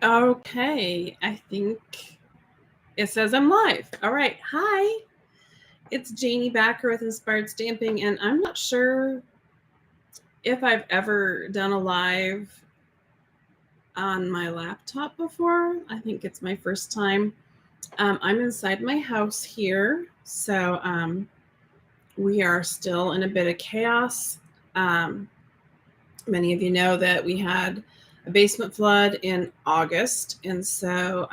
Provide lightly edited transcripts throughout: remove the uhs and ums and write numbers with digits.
Okay, I think it says I'm live. All right. Hi, it's Janie Backer with Inspired Stamping, and I'm not sure if I've ever done a live on my laptop before. I think it's my first time. I'm inside my house here, so we are still in a bit of chaos. Um, Many of you know that we had a basement flood in August, and so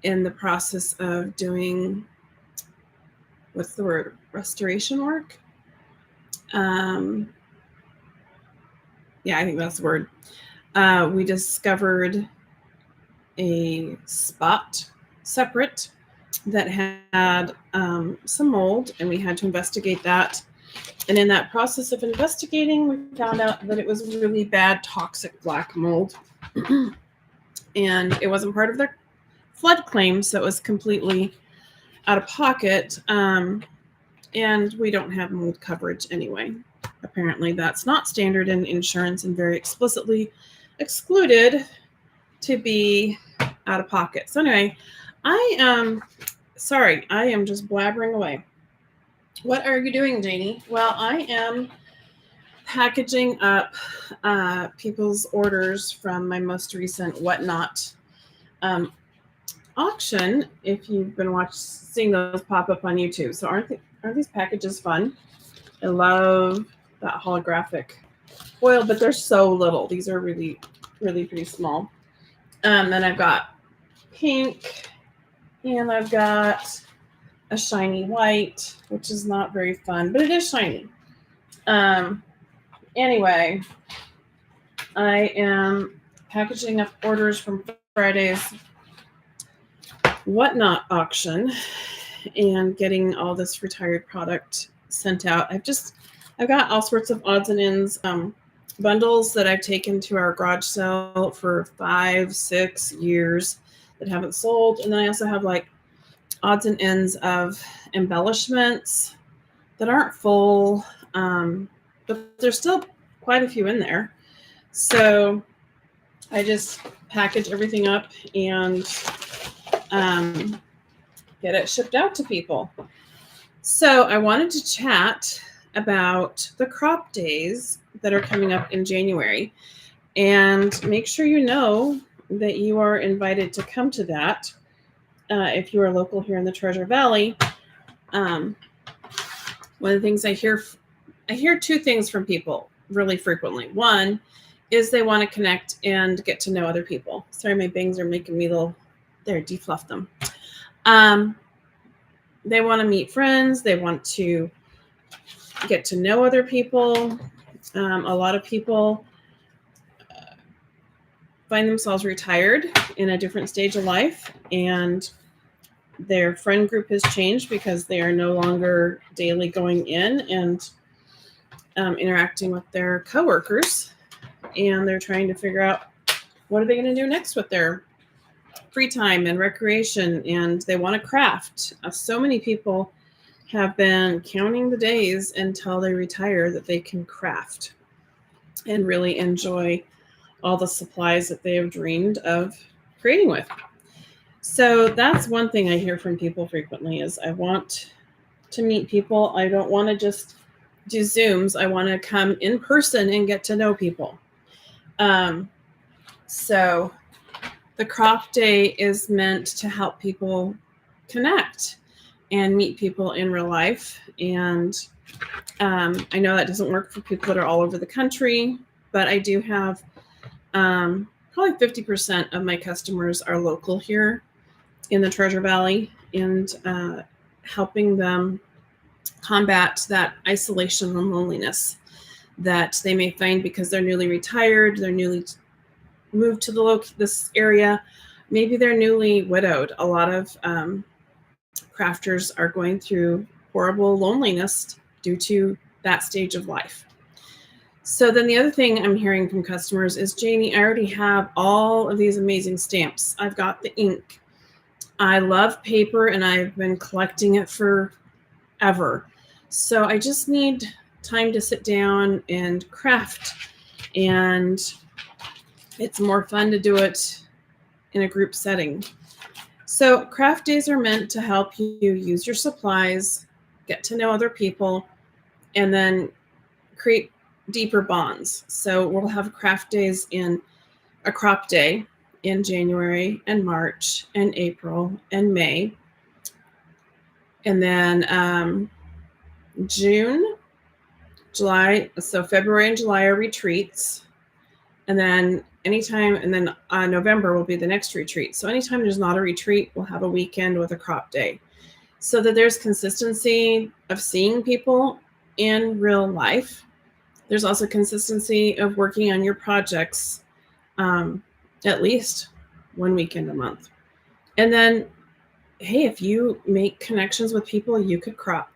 in the process of doing what's the word, restoration work. um yeah, I think that's the word. We discovered a spot separate that had some mold, and we had to investigate that. And in that process of investigating, we found out that it was really bad toxic black mold. And it wasn't part of their flood claim, so it was completely out of pocket. And we don't have mold coverage anyway. Apparently, that's not standard in insurance and very explicitly excluded to be out of pocket. So anyway, I am sorry, I am just blabbering away. What are you doing, Janie? Well, I am packaging up people's orders from my most recent Whatnot um, auction. If you've been seeing those pop up on YouTube, so aren't these packages fun? I love that holographic foil, but they're so little. These are really, really pretty small. Then I've got pink, and I've got a shiny white, which is not very fun, but it is shiny. Anyway, I am packaging up orders from Friday's Whatnot auction and getting all this retired product sent out. I've got all sorts of odds and ends, bundles that I've taken to our garage sale for 5-6 years that haven't sold. And then I also have like odds and ends of embellishments that aren't full, but there's still quite a few in there. So I just package everything up and get it shipped out to people. So I wanted to chat about the crop days that are coming up in January, and make sure you know that you are invited to come to that if you are local here in the Treasure Valley. One of the things I hear two things from people really frequently. One is they want to connect and get to know other people. Sorry, my bangs are making me defluff them. They want to meet friends. They want to get to know other people. A lot of people find themselves retired in a different stage of life, and their friend group has changed because they are no longer daily going in and interacting with their coworkers, and they're trying to figure out what are they going to do next with their free time and recreation, and they want to craft. So many people have been counting the days until they retire that they can craft and really enjoy all the supplies that they have dreamed of creating with. So that's one thing I hear from people frequently is I want to meet people. I don't want to just do Zooms. I want to come in person and get to know people. So the crop day is meant to help people connect and meet people in real life. And I know that doesn't work for people that are all over the country, but I do have probably 50% of my customers are local here in the Treasure Valley, and helping them combat that isolation and loneliness that they may find because they're newly retired, they're newly moved to this area, maybe they're newly widowed. A lot of crafters are going through horrible loneliness due to that stage of life. So then the other thing I'm hearing from customers is, Janie, I already have all of these amazing stamps. I've got the ink. I love paper, and I've been collecting it forever. So I just need time to sit down and craft and It's more fun to do it in a group setting. So craft days are meant to help you use your supplies, get to know other people, and then create deeper bonds. So we'll have craft days in a crop day in January and March and April and May. And then June, July, so February and July are retreats. And then November will be the next retreat. So anytime there's not a retreat, we'll have a weekend with a crop day, so that there's consistency of seeing people in real life. There's also consistency of working on your projects at least one weekend a month. And then, hey, if you make connections with people, you could crop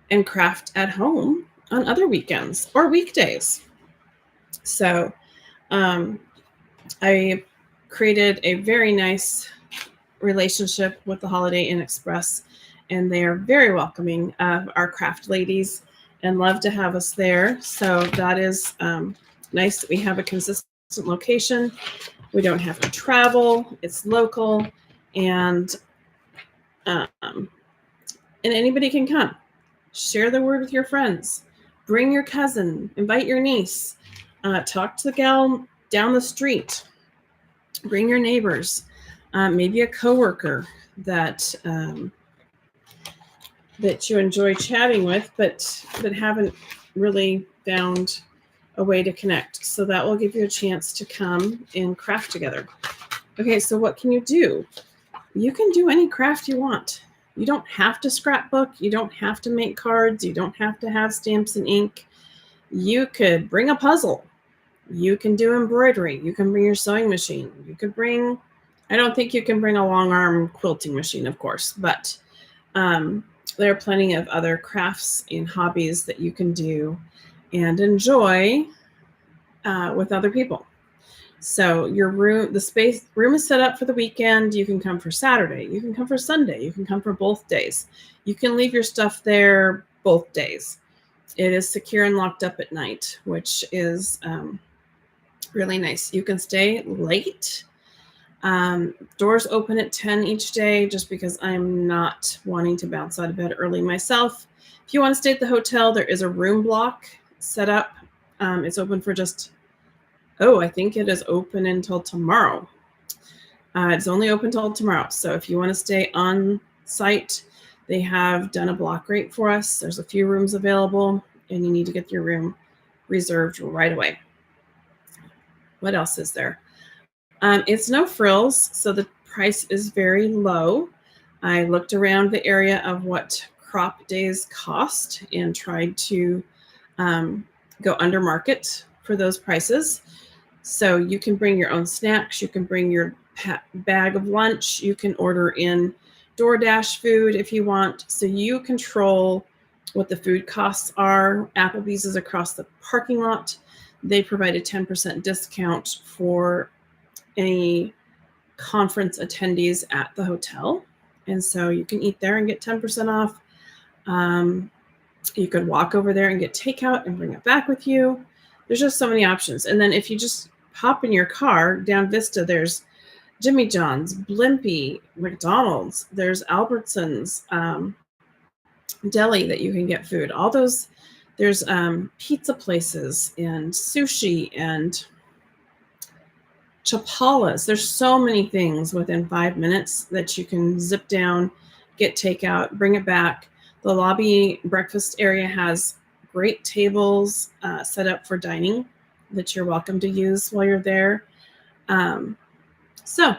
and craft at home on other weekends or weekdays. So I created a very nice relationship with the Holiday Inn Express, and they are very welcoming of our craft ladies and love to have us there. So that is nice that we have a consistent location. We don't have to travel. It's local, and anybody can come. Share the word with your friends. Bring your cousin. Invite your niece. Talk to the gal down the street. Bring your neighbors. Maybe a coworker that you enjoy chatting with, but haven't really found a way to connect. So that will give you a chance to come and craft together. Okay, so what can you do? You can do any craft you want. You don't have to scrapbook. You don't have to make cards. You don't have to have stamps and ink. You could bring a puzzle. You can do embroidery. You can bring your sewing machine. You could bring, I don't think you can bring a long arm quilting machine, of course, but there are plenty of other crafts and hobbies that you can do and enjoy with other people. So your room is set up for the weekend. You can come for Saturday. You can come for Sunday. You can come for both days. You can leave your stuff there both days. It is secure and locked up at night, which is really nice. You can stay late. Doors open at 10 each day, just because I'm not wanting to bounce out of bed early myself. If you want to stay at the hotel, there is a room block set up. It's open for I think it is open until tomorrow. It's only open till tomorrow. So if you want to stay on site, they have done a block rate for us. There's a few rooms available, and you need to get your room reserved right away. What else is there? It's no frills, so the price is very low. I looked around the area of what crop days cost and tried to go under market for those prices. So you can bring your own snacks. You can bring your bag of lunch. You can order in DoorDash food if you want. So you control what the food costs are. Applebee's is across the parking lot. They provide a 10% discount for any conference attendees at the hotel. And so you can eat there and get 10% off. You could walk over there and get takeout and bring it back with you. There's just so many options. And then if you just hop in your car down Vista, there's Jimmy John's, Blimpie, McDonald's, there's Albertsons, deli that you can get food. All those, there's pizza places and sushi and Chapalas. There's so many things within 5 minutes that you can zip down, get takeout, bring it back. The lobby breakfast area has great tables set up for dining that you're welcome to use while you're there. So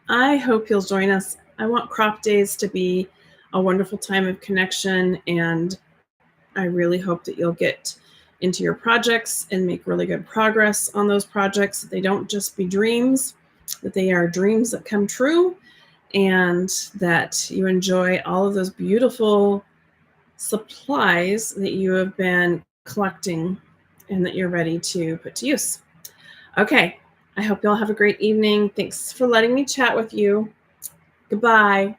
I hope you'll join us. I want crop days to be a wonderful time of connection, and I really hope that you'll get into your projects and make really good progress on those projects. That they don't just be dreams, that they are dreams that come true, and that you enjoy all of those beautiful supplies that you have been collecting and that you're ready to put to use. Okay, I hope you'll have a great evening. Thanks for letting me chat with you. Goodbye.